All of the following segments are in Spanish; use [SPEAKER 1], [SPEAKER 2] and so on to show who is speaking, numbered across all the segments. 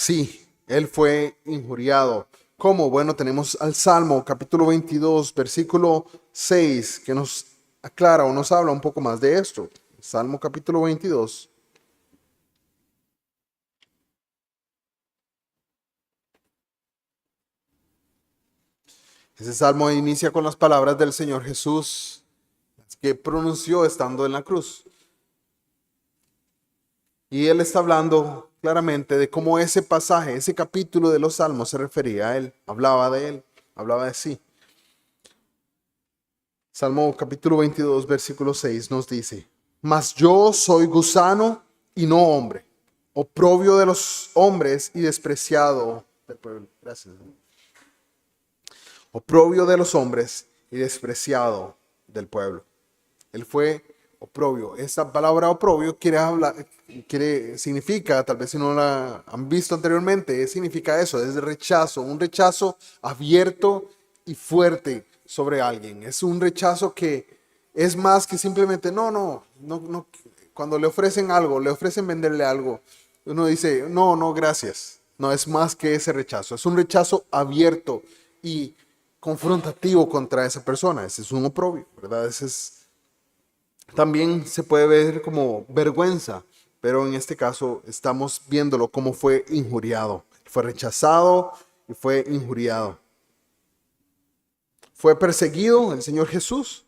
[SPEAKER 1] Sí, él fue injuriado. ¿Cómo? Bueno, tenemos al Salmo capítulo 22, versículo 6, que nos aclara o nos habla un poco más de esto. Salmo capítulo 22. Ese salmo inicia con las palabras del Señor Jesús que pronunció estando en la cruz. Y él está hablando claramente de cómo ese pasaje, ese capítulo de los Salmos se refería a él, hablaba de sí. Salmo capítulo 22, versículo 6 nos dice: Mas yo soy gusano y no hombre, oprobio de los hombres y despreciado del pueblo. Gracias. Oprobio de los hombres y despreciado del pueblo. Él fue oprobio. Esta palabra oprobio significa, tal vez si no la han visto anteriormente, significa eso, es rechazo, un rechazo abierto y fuerte sobre alguien. Es un rechazo que es más que simplemente no. Cuando le ofrecen algo, le ofrecen venderle algo, uno dice, no, gracias. No, es más que ese rechazo. Es un rechazo abierto y confrontativo contra esa persona. Ese es un oprobio, ¿verdad? También se puede ver como vergüenza, pero en este caso estamos viéndolo como fue injuriado. Fue rechazado y fue injuriado. ¿Fue perseguido el Señor Jesús?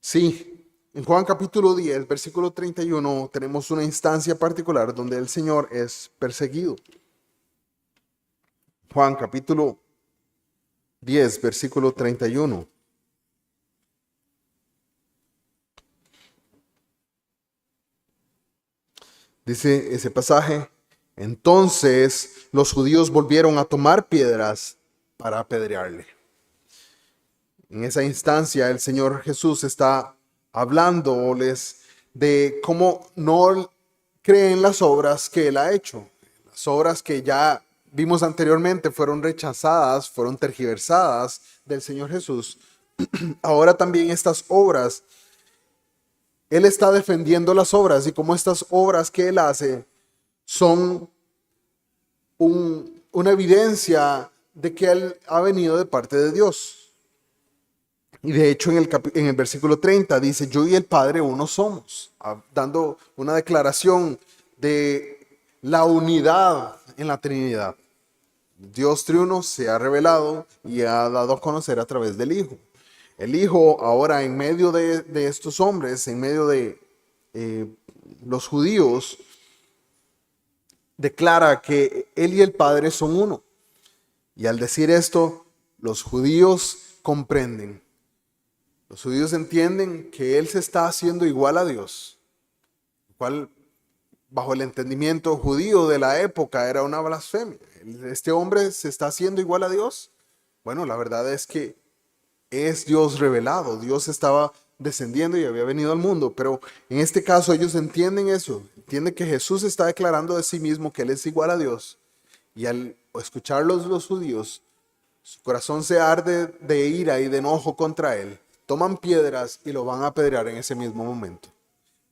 [SPEAKER 1] Sí. En Juan capítulo 10, versículo 31, tenemos una instancia particular donde el Señor es perseguido. Juan capítulo 10, versículo 31. Dice ese pasaje: entonces los judíos volvieron a tomar piedras para apedrearle. En esa instancia el Señor Jesús está hablándoles de cómo no creen las obras que Él ha hecho. Las obras que ya vimos anteriormente fueron rechazadas, fueron tergiversadas del Señor Jesús. Ahora también estas obras, Él está defendiendo las obras, y como estas obras que Él hace son una evidencia de que Él ha venido de parte de Dios. Y de hecho en el versículo 30 dice: yo y el Padre uno somos, dando una declaración de la unidad en la Trinidad. Dios triuno se ha revelado y ha dado a conocer a través del Hijo. El Hijo ahora en medio de estos hombres, en medio de los judíos, declara que Él y el Padre son uno. Y al decir esto, los judíos comprenden. Los judíos entienden que Él se está haciendo igual a Dios, lo cual bajo el entendimiento judío de la época era una blasfemia. Este hombre se está haciendo igual a Dios. Bueno, la verdad es que es Dios revelado. Dios estaba descendiendo y había venido al mundo, pero en este caso ellos entienden eso, entienden que Jesús está declarando de sí mismo que Él es igual a Dios, y al escucharlos los judíos, su corazón se arde de ira y de enojo contra Él. Toman piedras y lo van a apedrear en ese mismo momento.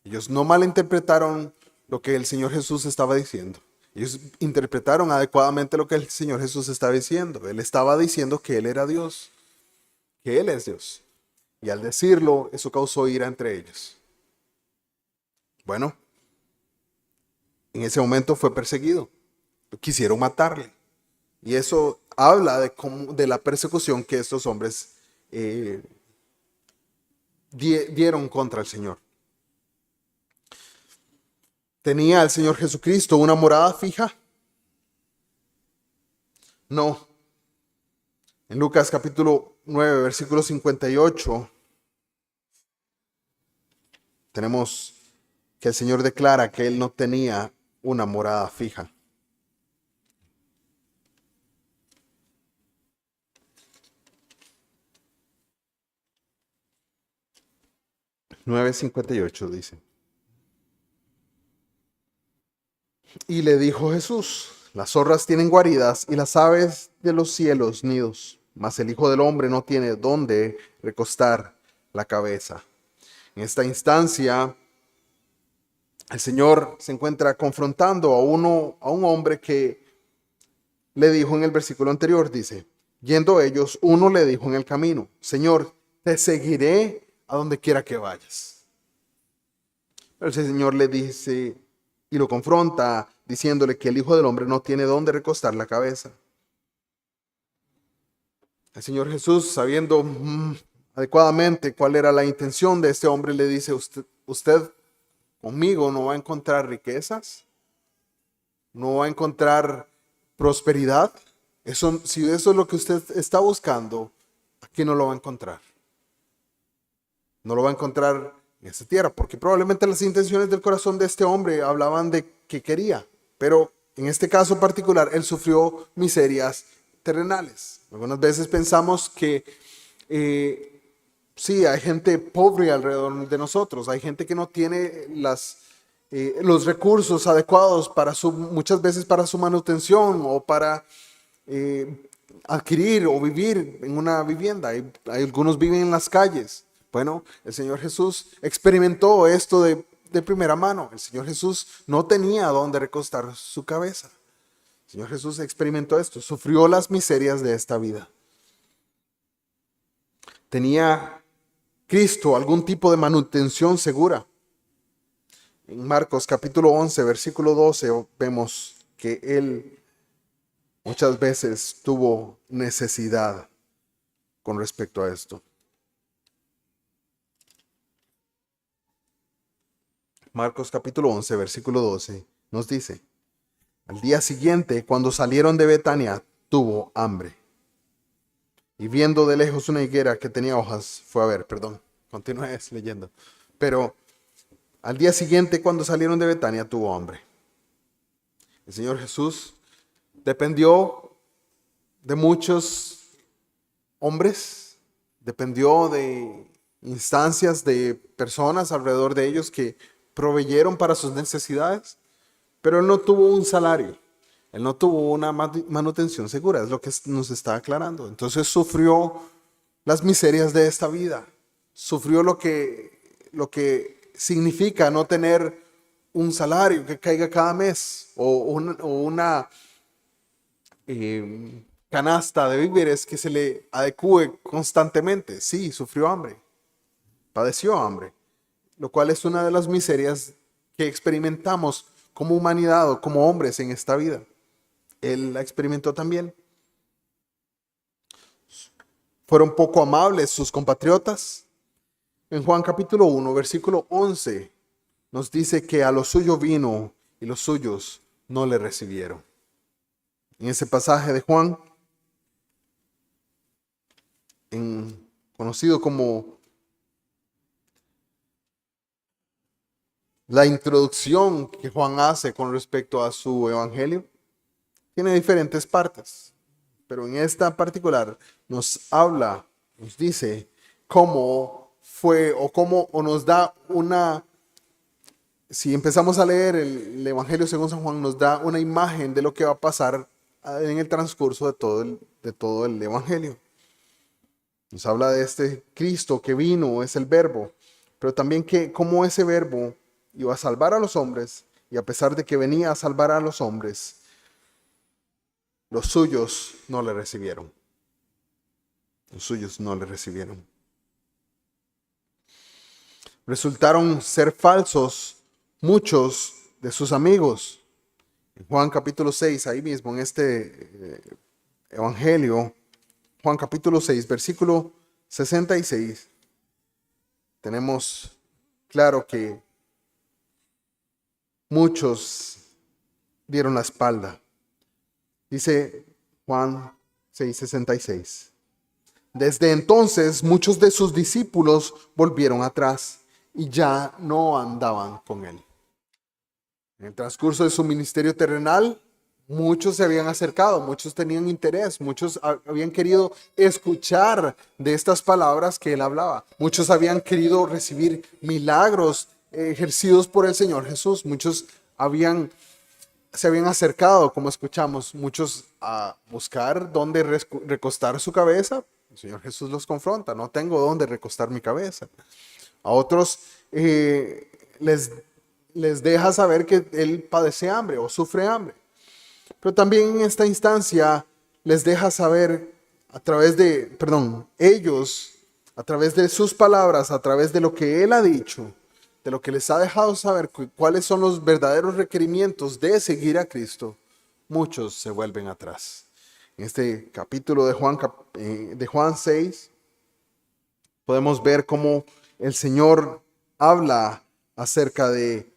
[SPEAKER 1] Ellos no malinterpretaron lo que el Señor Jesús estaba diciendo. Ellos interpretaron adecuadamente lo que el Señor Jesús estaba diciendo. Él estaba diciendo que Él era Dios, que Él es Dios. Y al decirlo, eso causó ira entre ellos. Bueno, en ese momento fue perseguido. Quisieron matarle. Y eso habla de la persecución que estos hombres dieron contra el Señor. ¿Tenía el Señor Jesucristo una morada fija? No. En Lucas capítulo 9, versículo 58, tenemos que el Señor declara que Él no tenía una morada fija. 9:58 dice: y le dijo Jesús: las zorras tienen guaridas y las aves de los cielos nidos, mas el Hijo del Hombre no tiene dónde recostar la cabeza. En esta instancia, el Señor se encuentra confrontando a un hombre que le dijo en el versículo anterior, dice, yendo ellos, uno le dijo en el camino, Señor, te seguiré a donde quiera que vayas. Pero el Señor le dice y lo confronta diciéndole que el Hijo del Hombre no tiene dónde recostar la cabeza. El Señor Jesús, sabiendo adecuadamente cuál era la intención de este hombre, le dice, usted conmigo no va a encontrar riquezas, no va a encontrar prosperidad. Si eso es lo que usted está buscando, aquí no lo va a encontrar. No lo va a encontrar en esta tierra, porque probablemente las intenciones del corazón de este hombre hablaban de que quería, pero en este caso particular, él sufrió miserias terrenales. Algunas veces pensamos que sí, hay gente pobre alrededor de nosotros, hay gente que no tiene los recursos adecuados muchas veces para su manutención o para adquirir o vivir en una vivienda. Hay algunos viven en las calles. Bueno, el Señor Jesús experimentó esto de primera mano. El Señor Jesús no tenía dónde recostar su cabeza. El Señor Jesús experimentó esto, sufrió las miserias de esta vida. ¿Tenía Cristo algún tipo de manutención segura? En Marcos capítulo 11, versículo 12, vemos que Él muchas veces tuvo necesidad con respecto a esto. Marcos capítulo 11, versículo 12, nos dice, al día siguiente, cuando salieron de Betania, tuvo hambre. Y viendo de lejos una higuera que tenía hojas, fue a ver, continúe leyendo. Pero al día siguiente, cuando salieron de Betania, tuvo hambre. El Señor Jesús dependió de muchos hombres, dependió de instancias de personas alrededor de ellos que proveyeron para sus necesidades, pero Él no tuvo un salario, Él no tuvo una manutención segura, es lo que nos está aclarando. Entonces sufrió las miserias de esta vida, sufrió lo que significa no tener un salario que caiga cada mes o una canasta de víveres que se le adecue constantemente. Sí, sufrió hambre, padeció hambre, lo cual es una de las miserias que experimentamos como humanidad o como hombres en esta vida. Él la experimentó también. Fueron poco amables sus compatriotas. En Juan capítulo 1, versículo 11, nos dice que a lo suyo vino y los suyos no le recibieron. En ese pasaje de Juan, conocido como la introducción que Juan hace con respecto a su evangelio, tiene diferentes partes, pero en esta particular nos habla, nos dice cómo fue o nos da si empezamos a leer el evangelio según San Juan, nos da una imagen de lo que va a pasar en el transcurso de todo el evangelio. Nos habla de este Cristo que vino, es el verbo, pero también que cómo ese verbo iba a salvar a los hombres, y a pesar de que venía a salvar a los hombres, los suyos no le recibieron. Los suyos no le recibieron. Resultaron ser falsos muchos de sus amigos. En Juan capítulo 6, ahí mismo en este evangelio, Juan capítulo 6, versículo 66, tenemos claro que muchos dieron la espalda. Dice Juan 6:66. Desde entonces muchos de sus discípulos volvieron atrás y ya no andaban con él. En el transcurso de su ministerio terrenal, muchos se habían acercado, muchos tenían interés, muchos habían querido escuchar de estas palabras que él hablaba. Muchos habían querido recibir milagros ejercidos por el Señor Jesús. Muchos se habían acercado, como escuchamos, muchos a buscar dónde recostar su cabeza. El Señor Jesús los confronta, no tengo dónde recostar mi cabeza. A otros les deja saber que Él padece hambre o sufre hambre. Pero también en esta instancia les deja saber ellos, a través de sus palabras, a través de lo que Él ha dicho, de lo que les ha dejado saber cuáles son los verdaderos requerimientos de seguir a Cristo, muchos se vuelven atrás. En este capítulo de Juan 6, podemos ver cómo el Señor habla acerca de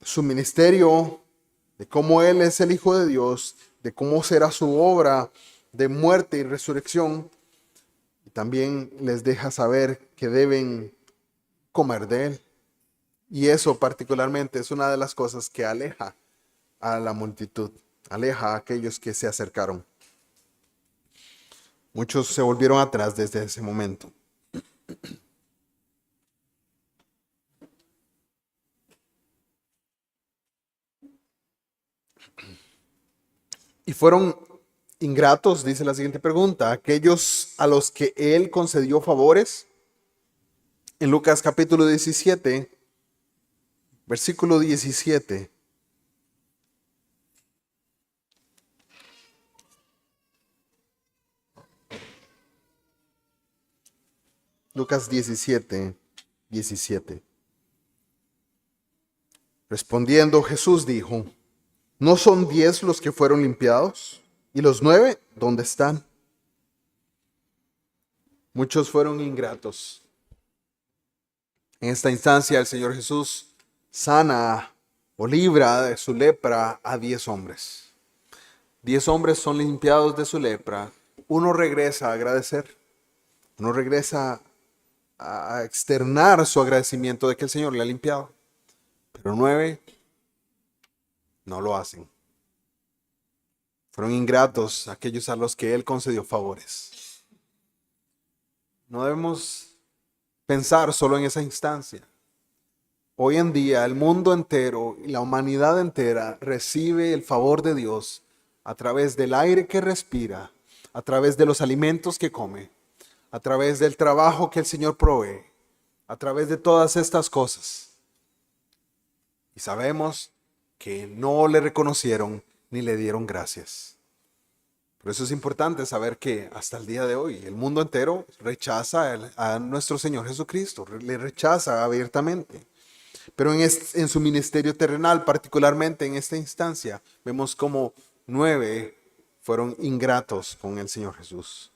[SPEAKER 1] su ministerio, de cómo Él es el Hijo de Dios, de cómo será su obra de muerte y resurrección. Y también les deja saber que deben comer de Él. Y eso particularmente es una de las cosas que aleja a la multitud, aleja a aquellos que se acercaron. Muchos se volvieron atrás desde ese momento. Y fueron ingratos, dice la siguiente pregunta, aquellos a los que Él concedió favores. En Lucas capítulo 17, versículo 17. Lucas 17, 17. Respondiendo Jesús dijo: ¿no son 10 los que fueron limpiados? ¿Y los 9 dónde están? Muchos fueron ingratos. En esta instancia el Señor Jesús sana o libra de su lepra a 10 hombres. 10 hombres son limpiados de su lepra. Uno regresa a agradecer. Uno regresa a externar su agradecimiento de que el Señor le ha limpiado. Pero 9 no lo hacen. Fueron ingratos aquellos a los que Él concedió favores. No debemos pensar solo en esa instancia. Hoy en día el mundo entero y la humanidad entera recibe el favor de Dios a través del aire que respira, a través de los alimentos que come, a través del trabajo que el Señor provee, a través de todas estas cosas. Y sabemos que no le reconocieron ni le dieron gracias. Por eso es importante saber que hasta el día de hoy el mundo entero rechaza a nuestro Señor Jesucristo, le rechaza abiertamente. Pero en su ministerio terrenal, particularmente en esta instancia, vemos como 9 fueron ingratos con el Señor Jesús.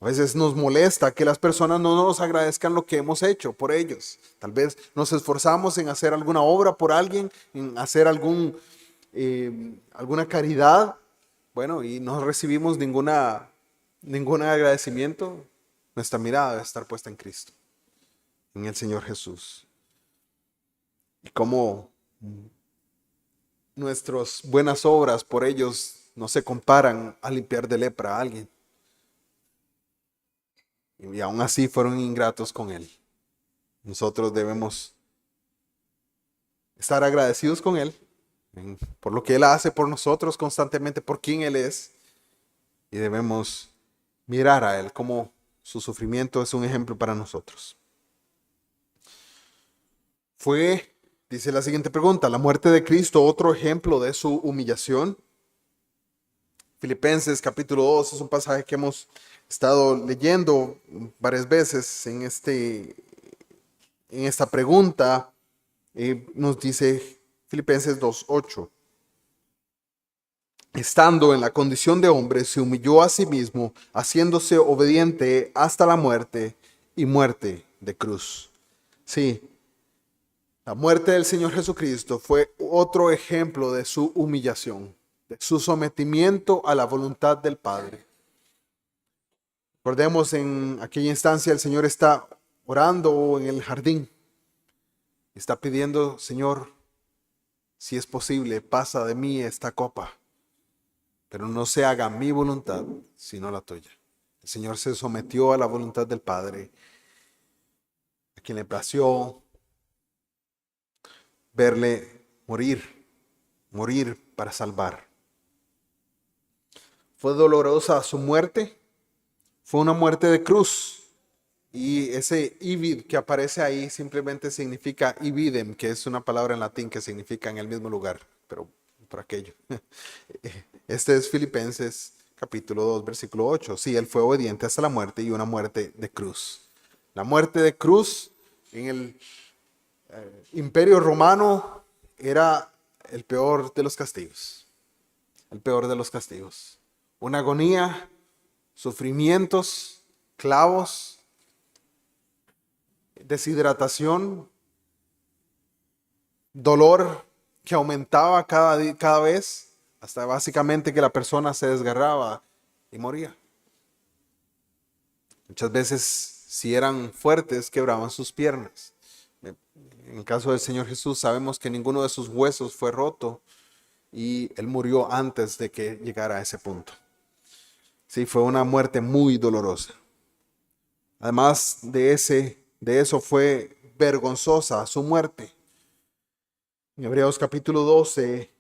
[SPEAKER 1] A veces nos molesta que las personas no nos agradezcan lo que hemos hecho por ellos. Tal vez nos esforzamos en hacer alguna obra por alguien, en hacer alguna caridad. Bueno, y no recibimos ningún agradecimiento. Nuestra mirada debe estar puesta en Cristo, en el Señor Jesús. Y cómo nuestras buenas obras por ellos no se comparan a limpiar de lepra a alguien. Y aún así fueron ingratos con Él. Nosotros debemos estar agradecidos con Él por lo que Él hace por nosotros constantemente, por quien Él es. Y debemos mirar a Él como su sufrimiento es un ejemplo para nosotros. Dice la siguiente pregunta, ¿la muerte de Cristo otro ejemplo de su humillación? Filipenses capítulo 2 es un pasaje que hemos estado leyendo varias veces en esta pregunta. Nos dice Filipenses 2:8. Estando en la condición de hombre, se humilló a sí mismo, haciéndose obediente hasta la muerte y muerte de cruz. Sí, la muerte del Señor Jesucristo fue otro ejemplo de su humillación, de su sometimiento a la voluntad del Padre. Recordemos, en aquella instancia el Señor está orando en el jardín. Está pidiendo: Señor, si es posible, pasa de mí esta copa, pero no se haga mi voluntad, sino la tuya. El Señor se sometió a la voluntad del Padre, a quien le plació verle morir para salvar. Fue dolorosa su muerte, fue una muerte de cruz. Y ese ibid que aparece ahí simplemente significa ibidem, que es una palabra en latín que significa en el mismo lugar. Pero por aquello. Este es Filipenses capítulo 2, versículo 8. Sí, él fue obediente hasta la muerte y una muerte de cruz. La muerte de cruz en el Imperio Romano era el peor de los castigos. El peor de los castigos. Una agonía, sufrimientos, clavos, deshidratación, dolor que aumentaba cada vez, hasta básicamente que la persona se desgarraba y moría. Muchas veces, si eran fuertes, quebraban sus piernas. En el caso del Señor Jesús, sabemos que ninguno de sus huesos fue roto y Él murió antes de que llegara a ese punto. Sí, fue una muerte muy dolorosa. Además de eso fue vergonzosa su muerte. En Hebreos capítulo 12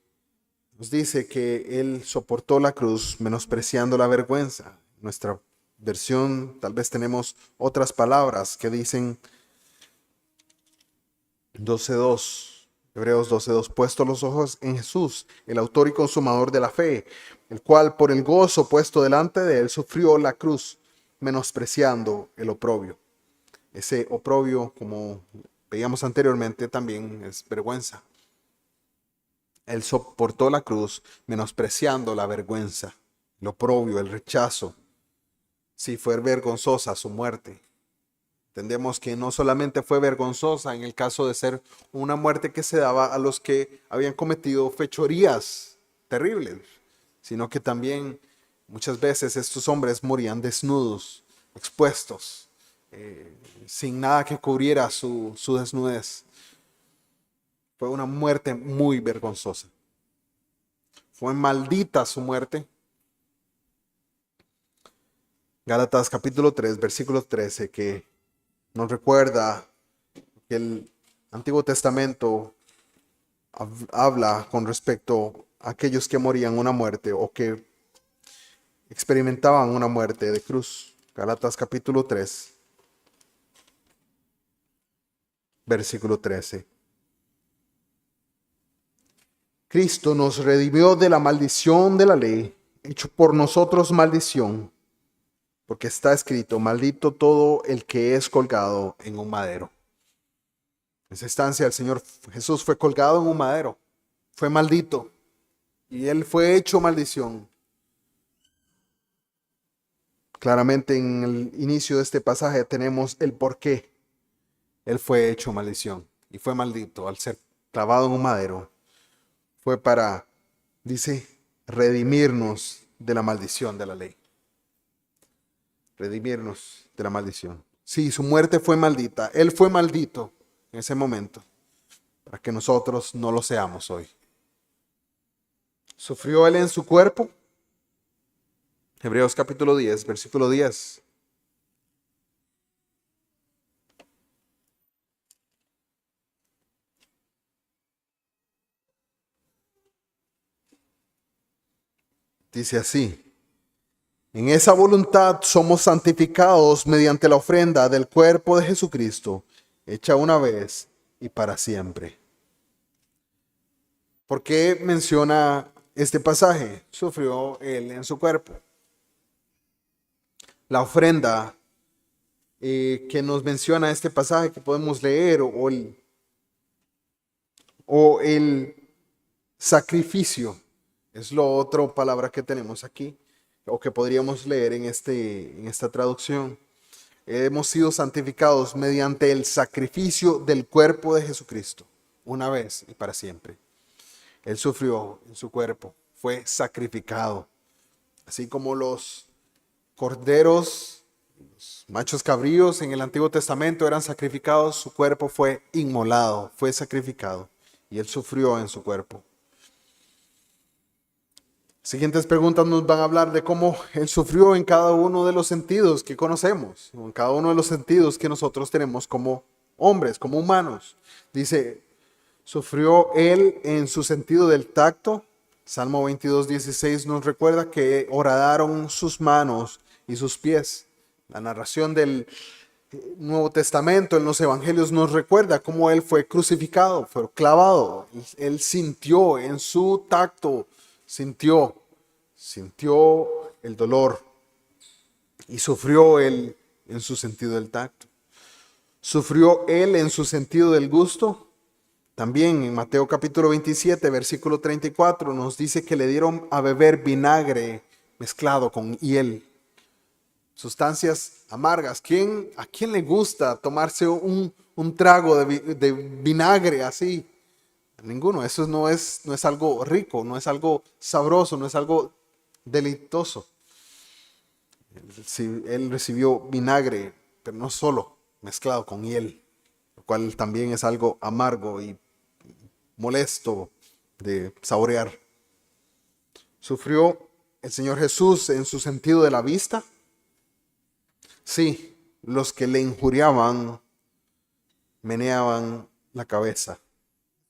[SPEAKER 1] nos dice que Él soportó la cruz menospreciando la vergüenza. En nuestra versión tal vez tenemos otras palabras que dicen 12:2, Hebreos 12:2, puesto los ojos en Jesús, el autor y consumador de la fe, el cual por el gozo puesto delante de él sufrió la cruz, menospreciando el oprobio. Ese oprobio, como veíamos anteriormente, también es vergüenza. Él soportó la cruz, menospreciando la vergüenza, el oprobio, el rechazo. Sí, fue vergonzosa su muerte. Entendemos que no solamente fue vergonzosa en el caso de ser una muerte que se daba a los que habían cometido fechorías terribles, sino que también muchas veces estos hombres morían desnudos, expuestos, sin nada que cubriera su desnudez. Fue una muerte muy vergonzosa. Fue maldita su muerte. Gálatas capítulo 3, versículo 13, que nos recuerda que el Antiguo Testamento habla con respecto a aquellos que morían una muerte o que experimentaban una muerte de cruz. Gálatas capítulo 3, versículo 13. Cristo nos redimió de la maldición de la ley, hecho por nosotros maldición, porque está escrito, maldito todo el que es colgado en un madero. En esa instancia el Señor Jesús fue colgado en un madero, fue maldito y Él fue hecho maldición. Claramente en el inicio de este pasaje tenemos el por qué Él fue hecho maldición y fue maldito al ser clavado en un madero. Fue para, dice, redimirnos de la maldición de la ley. Redimirnos de la maldición. Sí, su muerte fue maldita. Él fue maldito en ese momento, para que nosotros no lo seamos hoy. ¿Sufrió Él en su cuerpo? Hebreos capítulo 10, versículo 10. Dice así: en esa voluntad somos santificados mediante la ofrenda del cuerpo de Jesucristo, hecha una vez y para siempre. ¿Por qué menciona este pasaje? Sufrió Él en su cuerpo. La ofrenda que nos menciona este pasaje que podemos leer o el sacrificio. Es la otra palabra que tenemos aquí, o que podríamos leer en esta traducción. Hemos sido santificados mediante el sacrificio del cuerpo de Jesucristo, una vez y para siempre. Él sufrió en su cuerpo, fue sacrificado. Así como los corderos, los machos cabríos en el Antiguo Testamento eran sacrificados, su cuerpo fue inmolado, fue sacrificado. Y Él sufrió en su cuerpo. Siguientes preguntas nos van a hablar de cómo Él sufrió en cada uno de los sentidos que conocemos, en cada uno de los sentidos que nosotros tenemos como hombres, como humanos. Dice, sufrió Él en su sentido del tacto. Salmo 22:16 nos recuerda que horadaron sus manos y sus pies. La narración del Nuevo Testamento, en los Evangelios, nos recuerda cómo Él fue crucificado, fue clavado. Él sintió en su tacto, sintió el dolor y sufrió Él en su sentido del tacto. Sufrió Él en su sentido del gusto. También en Mateo capítulo 27, versículo 34, nos dice que le dieron a beber vinagre mezclado con hiel. Sustancias amargas. ¿A quién le gusta tomarse un trago de vinagre así? A ninguno. Eso no es algo rico, no es algo sabroso, no es algo deleitoso. Él recibió vinagre, pero no solo, mezclado con hiel, lo cual también es algo amargo y molesto de saborear. ¿Sufrió el Señor Jesús en su sentido de la vista? Sí, los que le injuriaban meneaban la cabeza.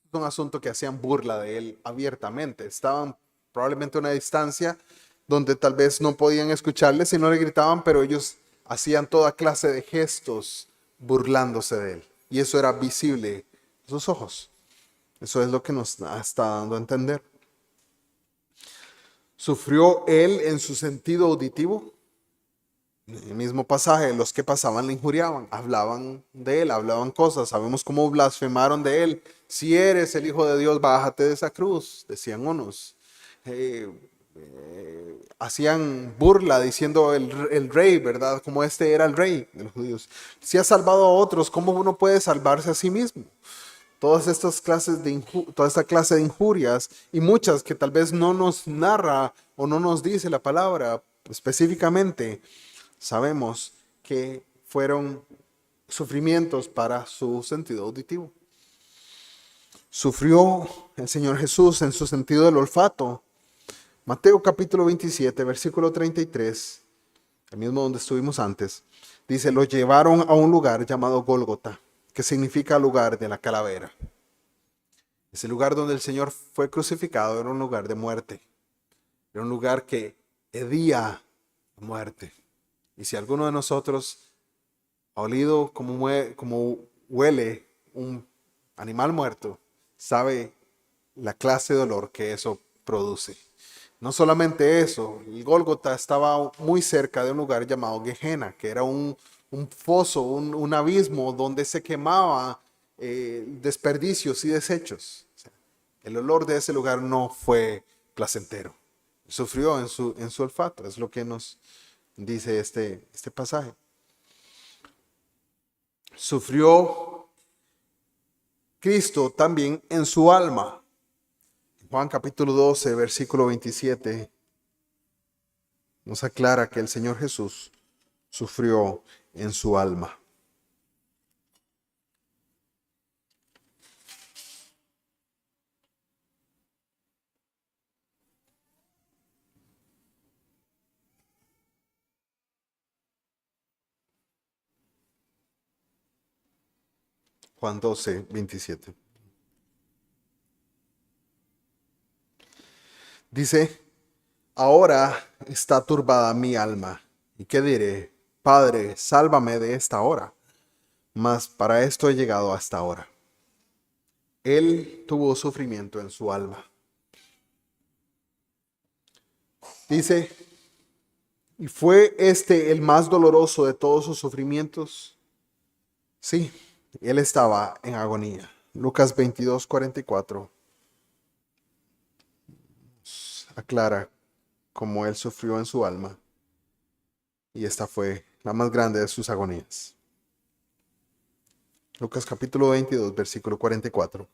[SPEAKER 1] Es un asunto que hacían burla de él abiertamente. Estaban probablemente a una distancia donde tal vez no podían escucharle si no le gritaban, pero ellos hacían toda clase de gestos burlándose de él. Y eso era visible a sus ojos. Eso es lo que nos está dando a entender. ¿Sufrió él en su sentido auditivo? En el mismo pasaje, los que pasaban le injuriaban, hablaban de él, hablaban cosas. Sabemos cómo blasfemaron de él. Si eres el Hijo de Dios, bájate de esa cruz, decían unos. Hacían burla diciendo el rey, ¿verdad? Como este era el rey de los judíos. Si ha salvado a otros, ¿cómo uno puede salvarse a sí mismo? Todas estas toda esta clase de injurias y muchas que tal vez no nos narra o no nos dice la palabra específicamente, sabemos que fueron sufrimientos para su sentido auditivo. Sufrió el Señor Jesús en su sentido del olfato. Mateo capítulo 27, versículo 33, el mismo donde estuvimos antes, dice, lo llevaron a un lugar llamado Gólgota, que significa lugar de la calavera. Ese lugar donde el Señor fue crucificado era un lugar de muerte. Era un lugar que hedía a muerte. Y si alguno de nosotros ha olido como huele un animal muerto, sabe la clase de olor que eso produce. No solamente eso, el Gólgota estaba muy cerca de un lugar llamado Gehenna, que era un foso, un abismo donde se quemaba desperdicios y desechos. O sea, el olor de ese lugar no fue placentero. Sufrió en su olfato, es lo que nos dice este pasaje. Sufrió Cristo también en su alma. Juan capítulo 12, versículo 27, nos aclara que el Señor Jesús sufrió en su alma. Juan 12, 27. Dice, ahora está turbada mi alma. ¿Y qué diré? Padre, sálvame de esta hora. Mas para esto he llegado hasta ahora. Él tuvo sufrimiento en su alma. Dice, ¿y fue este el más doloroso de todos sus sufrimientos? Sí, él estaba en agonía. Lucas 22, 44 aclara cómo él sufrió en su alma. Y esta fue la más grande de sus agonías. Lucas capítulo 22, versículo 44.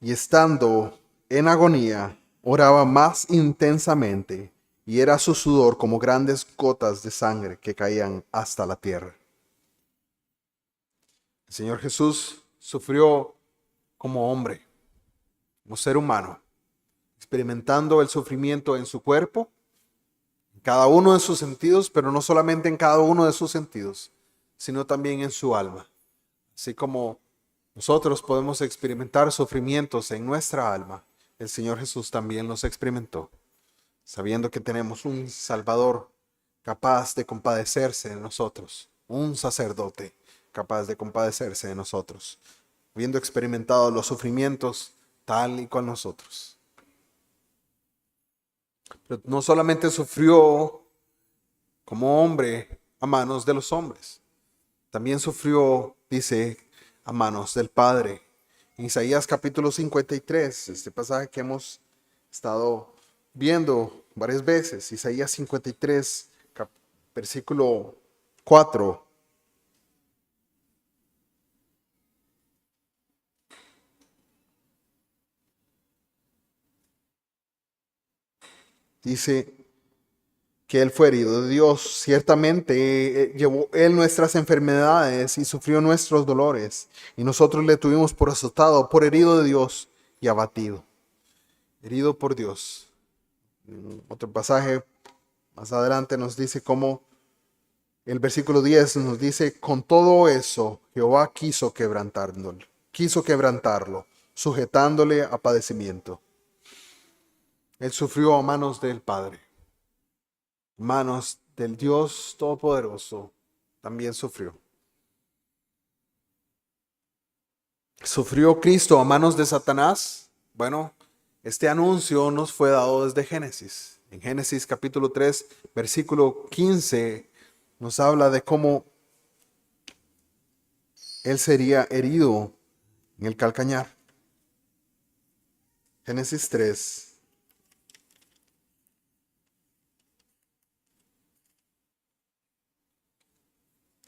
[SPEAKER 1] Y estando en agonía, oraba más intensamente, y era su sudor como grandes gotas de sangre que caían hasta la tierra. El Señor Jesús sufrió como hombre, como ser humano, experimentando el sufrimiento en su cuerpo, en cada uno de sus sentidos, pero no solamente en cada uno de sus sentidos, sino también en su alma. Así como nosotros podemos experimentar sufrimientos en nuestra alma, el Señor Jesús también los experimentó. sabiendo que tenemos un Salvador capaz de compadecerse de nosotros, un sacerdote capaz de compadecerse de nosotros, habiendo experimentado los sufrimientos tal y cual nosotros. Pero no solamente sufrió como hombre a manos de los hombres, también sufrió, dice, a manos del Padre. En Isaías capítulo 53, este pasaje que hemos estado viendo varias veces, Isaías 53, versículo 4. Dice que Él fue herido de Dios. Ciertamente llevó Él nuestras enfermedades y sufrió nuestros dolores. Y nosotros le tuvimos por azotado, por herido de Dios y abatido. Herido por Dios. Otro pasaje más adelante nos dice cómo el versículo 10 nos dice, con todo eso Jehová quiso quebrantarlo, sujetándole a padecimiento. Él sufrió a manos del Padre, manos del Dios Todopoderoso, también sufrió. ¿Sufrió Cristo a manos de Satanás? Bueno, este anuncio nos fue dado desde Génesis. En Génesis capítulo 3, versículo 15, nos habla de cómo Él sería herido en el calcañar. Génesis 3,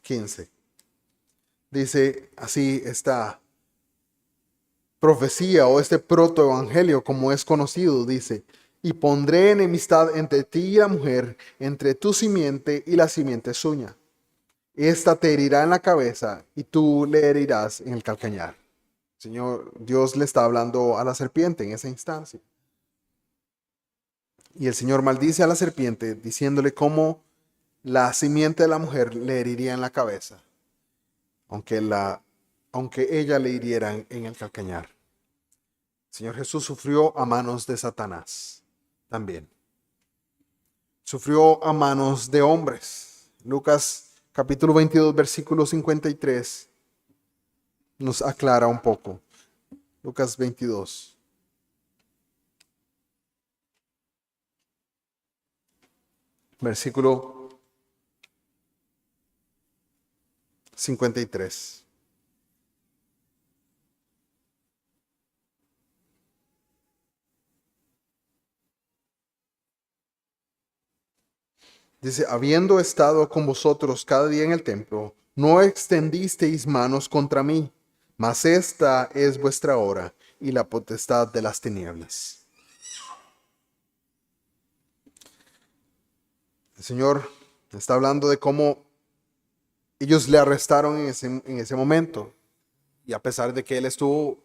[SPEAKER 1] 15. Dice así esta profecía o este protoevangelio como es conocido, dice, y pondré enemistad entre ti y la mujer, entre tu simiente y la simiente suya. Esta te herirá en la cabeza y tú le herirás en el calcañar. Señor, Dios le está hablando a la serpiente en esa instancia. Y el Señor maldice a la serpiente diciéndole cómo la simiente de la mujer le heriría en la cabeza, aunque ella le hiriera en el calcañar. El Señor Jesús sufrió a manos de Satanás también. Sufrió a manos de hombres. Lucas capítulo 22, versículo 53 nos aclara un poco. Lucas 22. Versículo 53. Dice, habiendo estado con vosotros cada día en el templo, no extendisteis manos contra mí, mas esta es vuestra hora y la potestad de las tinieblas. El Señor está hablando de cómo ellos le arrestaron en ese momento. Y a pesar de que Él estuvo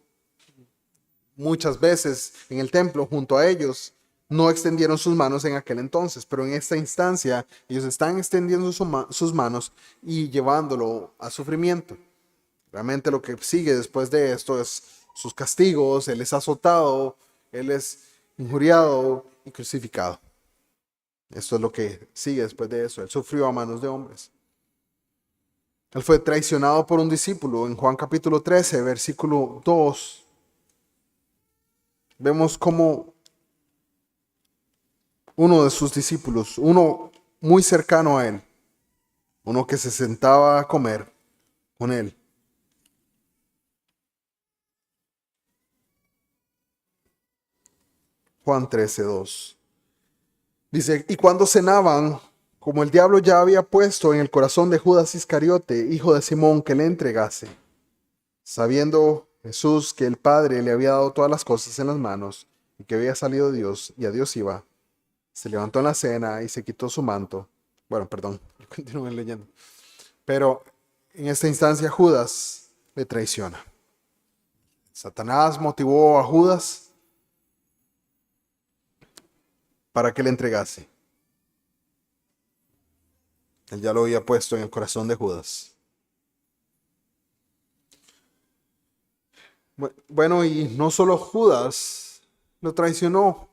[SPEAKER 1] muchas veces en el templo junto a ellos, no extendieron sus manos en aquel entonces, pero en esta instancia ellos están extendiendo sus manos y llevándolo a sufrimiento. Realmente lo que sigue después de esto es sus castigos. Él es azotado, Él es injuriado y crucificado. Esto es lo que sigue después de eso. Él sufrió a manos de hombres. Él fue traicionado por un discípulo. En Juan capítulo 13, versículo 2, vemos cómo uno de sus discípulos, uno muy cercano a él, uno que se sentaba a comer con él, Juan 13, 2. Dice, y cuando cenaban, como el diablo ya había puesto en el corazón de Judas Iscariote, hijo de Simón, que le entregase, sabiendo Jesús que el Padre le había dado todas las cosas en las manos y que había salido de Dios y a Dios iba, se levantó en la cena y se quitó su manto. Bueno, perdón, continúo leyendo. Pero en esta instancia Judas le traiciona. Satanás motivó a Judas para que le entregase. Él ya lo había puesto en el corazón de Judas. Bueno, y no solo Judas lo traicionó.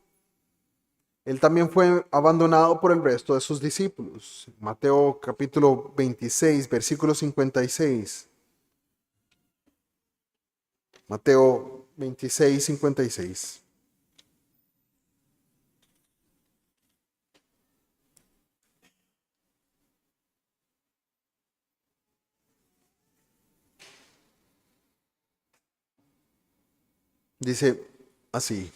[SPEAKER 1] Él también fue abandonado por el resto de sus discípulos. Mateo capítulo 26, versículo 56. Mateo 26, 56. Dice así: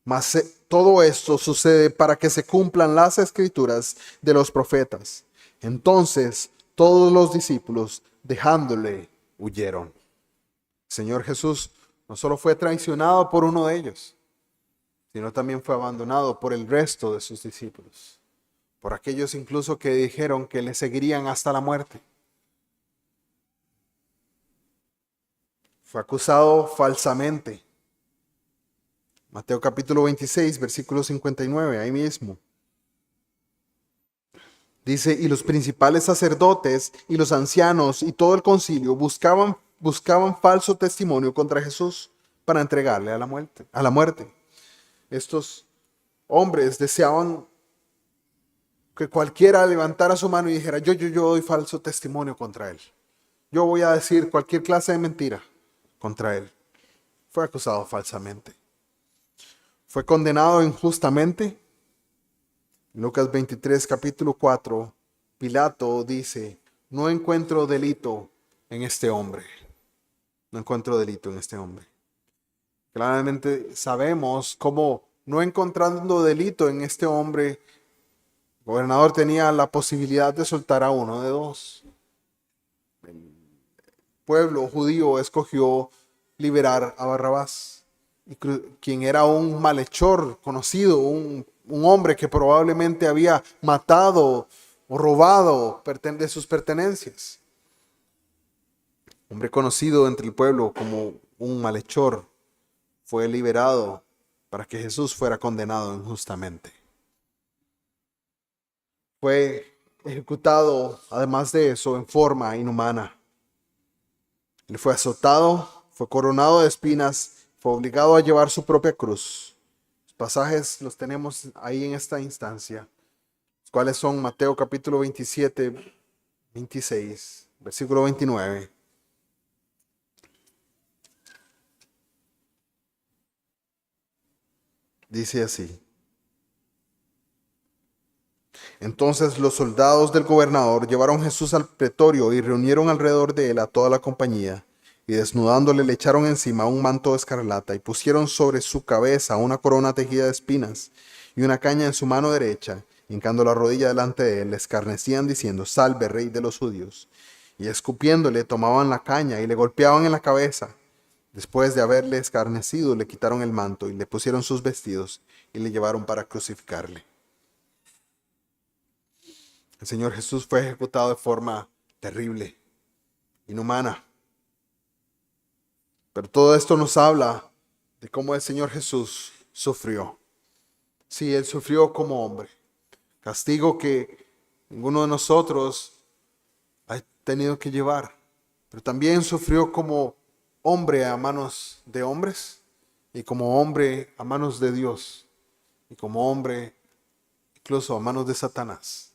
[SPEAKER 1] mas todo esto sucede para que se cumplan las escrituras de los profetas. Entonces todos los discípulos, dejándole, huyeron. Señor Jesús no solo fue traicionado por uno de ellos, sino también fue abandonado por el resto de sus discípulos, por aquellos incluso que dijeron que le seguirían hasta la muerte. Fue acusado falsamente. Mateo capítulo 26, versículo 59, ahí mismo. Dice, y los principales sacerdotes y los ancianos y todo el concilio buscaban falso testimonio contra Jesús para entregarle a la muerte. Estos hombres deseaban que cualquiera levantara su mano y dijera, yo doy falso testimonio contra él. Yo voy a decir cualquier clase de mentira contra él. Fue acusado falsamente. Fue condenado injustamente. Lucas 23, capítulo 4, Pilato dice, no encuentro delito en este hombre. No encuentro delito en este hombre. Claramente sabemos cómo, no encontrando delito en este hombre, el gobernador tenía la posibilidad de soltar a uno de dos. El pueblo judío escogió liberar a Barrabás, quien era un malhechor conocido, un hombre que probablemente había matado o robado de sus pertenencias. Hombre conocido entre el pueblo como un malhechor, fue liberado para que Jesús fuera condenado injustamente. Fue ejecutado, además de eso, en forma inhumana. Él fue azotado, fue coronado de espinas, fue obligado a llevar su propia cruz. Los pasajes los tenemos ahí en esta instancia, los cuales son Mateo capítulo 27, 26, versículo 29. Dice así. Entonces los soldados del gobernador llevaron a Jesús al pretorio y reunieron alrededor de él a toda la compañía, y desnudándole le echaron encima un manto de escarlata y pusieron sobre su cabeza una corona tejida de espinas y una caña en su mano derecha. Hincando la rodilla delante de él, le escarnecían diciendo, Salve, Rey de los judíos. Y escupiéndole, tomaban la caña y le golpeaban en la cabeza. Después de haberle escarnecido, le quitaron el manto y le pusieron sus vestidos y le llevaron para crucificarle. El Señor Jesús fue ejecutado de forma terrible, inhumana. Pero todo esto nos habla de cómo el Señor Jesús sufrió. Sí, Él sufrió como hombre. Castigo que ninguno de nosotros ha tenido que llevar. Pero también sufrió como hombre a manos de hombres y como hombre a manos de Dios y como hombre incluso a manos de Satanás.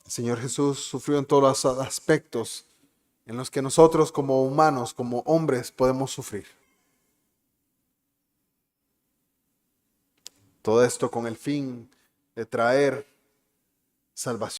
[SPEAKER 1] El Señor Jesús sufrió en todos los aspectos en los que nosotros como humanos, como hombres, podemos sufrir. Todo esto con el fin de traer salvación.